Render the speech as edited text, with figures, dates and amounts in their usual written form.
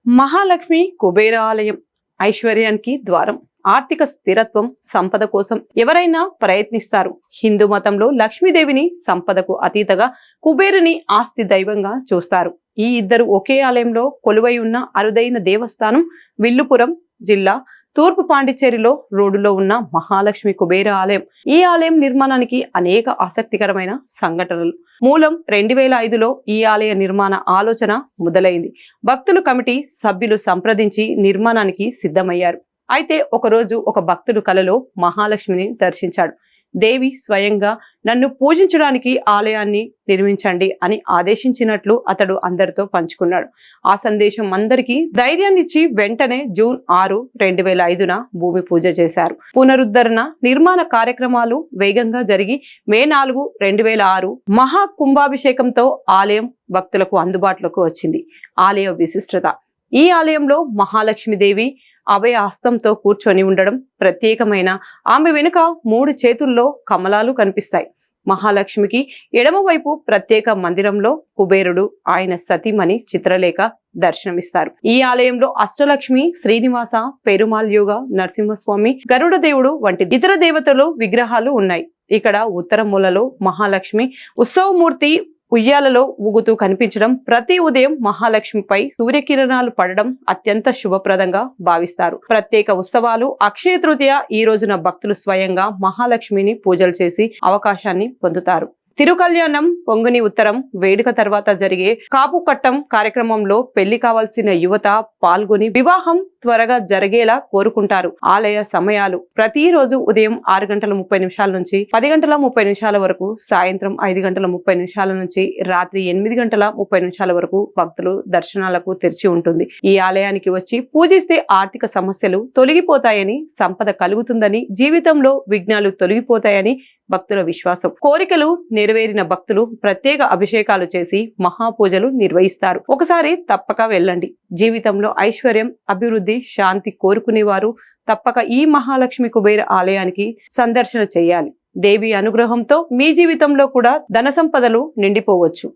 మహాలక్ష్మి కుబేర ఆలయం ఐశ్వర్యానికి ద్వారం. ఆర్థిక స్థిరత్వం, సంపద కోసం ఎవరైనా ప్రయత్నిస్తారు. హిందూ మతంలో లక్ష్మీదేవిని సంపదకు అతీతగా, కుబేరుని ఆస్తి దైవంగా చూస్తారు. ఈ ఇద్దరు ఒకే ఆలయంలో కొలువై ఉన్న అరుదైన దేవస్థానం విల్లుపురం జిల్లా తూర్పు పాండిచ్చేరిలో రోడ్డులో ఉన్న మహాలక్ష్మి కుబేర ఆలయం. ఈ ఆలయం నిర్మాణానికి అనేక ఆసక్తికరమైన సంఘటనలు మూలం. 2005లో ఈ ఆలయ నిర్మాణ ఆలోచన మొదలైంది. భక్తులు కమిటీ సభ్యులు సంప్రదించి నిర్మాణానికి సిద్ధమయ్యారు. అయితే ఒకరోజు ఒక భక్తుడు కలలో మహాలక్ష్మిని దర్శించాడు. దేవి స్వయంగా నన్ను పూజించడానికి ఆలయాన్ని నిర్మించండి అని ఆదేశించినట్లు అతడు అందరితో పంచుకున్నాడు. ఆ సందేశం అందరికీ ధైర్యాన్నిచ్చి వెంటనే జూన్ 6, 2005న భూమి పూజ చేశారు. పునరుద్ధరణ నిర్మాణ కార్యక్రమాలు వేగంగా జరిగి మే 4, 2006 మహా కుంభాభిషేకంతో ఆలయం భక్తులకు అందుబాటులోకి వచ్చింది. ఆలయ విశిష్టత: ఈ ఆలయంలో మహాలక్ష్మీదేవి అభయ హస్తంతో కూర్చొని ఉండడం ప్రత్యేకమైన. ఆమె వెనుక 3 చేతుల్లో కమలాలు కనిపిస్తాయి. మహాలక్ష్మికి ఎడమవైపు ప్రత్యేక మందిరంలో కుబేరుడు, ఆయన సతీమణి చిత్రలేఖ దర్శనమిస్తారు. ఈ ఆలయంలో అష్టలక్ష్మి, శ్రీనివాస, పెరుమాల్ యోగ, నరసింహస్వామి, గరుడ దేవుడు వంటి ఇతర దేవతలు విగ్రహాలు ఉన్నాయి. ఇక్కడ ఉత్తర మూలలో మహాలక్ష్మి ఉత్సవమూర్తి ఉయ్యాలలో ఊగుతూ కనిపించడం, ప్రతి ఉదయం మహాలక్ష్మిపై సూర్యకిరణాలు పడడం అత్యంత శుభప్రదంగా భావిస్తారు. ప్రత్యేక ఉత్సవాలు: అక్షయ తృతీయ ఈ రోజున భక్తులు స్వయంగా మహాలక్ష్మిని పూజలు చేసి అవకాశాన్ని పొందుతారు. తిరుకల్యాణం, పొంగుని ఉత్తరం వేడుక తర్వాత జరిగే కాపు కట్టం కార్యక్రమంలో పెళ్లి కావాల్సిన యువత పాల్గొని వివాహం త్వరగా జరిగేలా కోరుకుంటారు. ఆలయ సమయాలు: ప్రతిరోజు ఉదయం 6:30 నుంచి 10:30 వరకు, సాయంత్రం 5:30 నుంచి రాత్రి 8:30 వరకు భక్తులు దర్శనాలకు తెరిచి ఉంటుంది. ఈ ఆలయానికి వచ్చి పూజిస్తే ఆర్థిక సమస్యలు తొలగిపోతాయని, సంపద కలుగుతుందని, జీవితంలో విఘ్నాలు తొలగిపోతాయని భక్తుల విశ్వాసం. కోరికలు నెరవేరిన భక్తులు ప్రత్యేక అభిషేకాలు చేసి మహాపూజలు నిర్వహిస్తారు. ఒకసారి తప్పక వెళ్ళండి. జీవితంలో ఐశ్వర్యం, అభివృద్ధి, శాంతి కోరుకునేవారు తప్పక ఈ మహాలక్ష్మి కుబేర ఆలయానికి సందర్శన చేయాలి. దేవి అనుగ్రహంతో మీ జీవితంలో కూడా ధన సంపదలు నిండిపోవచ్చు.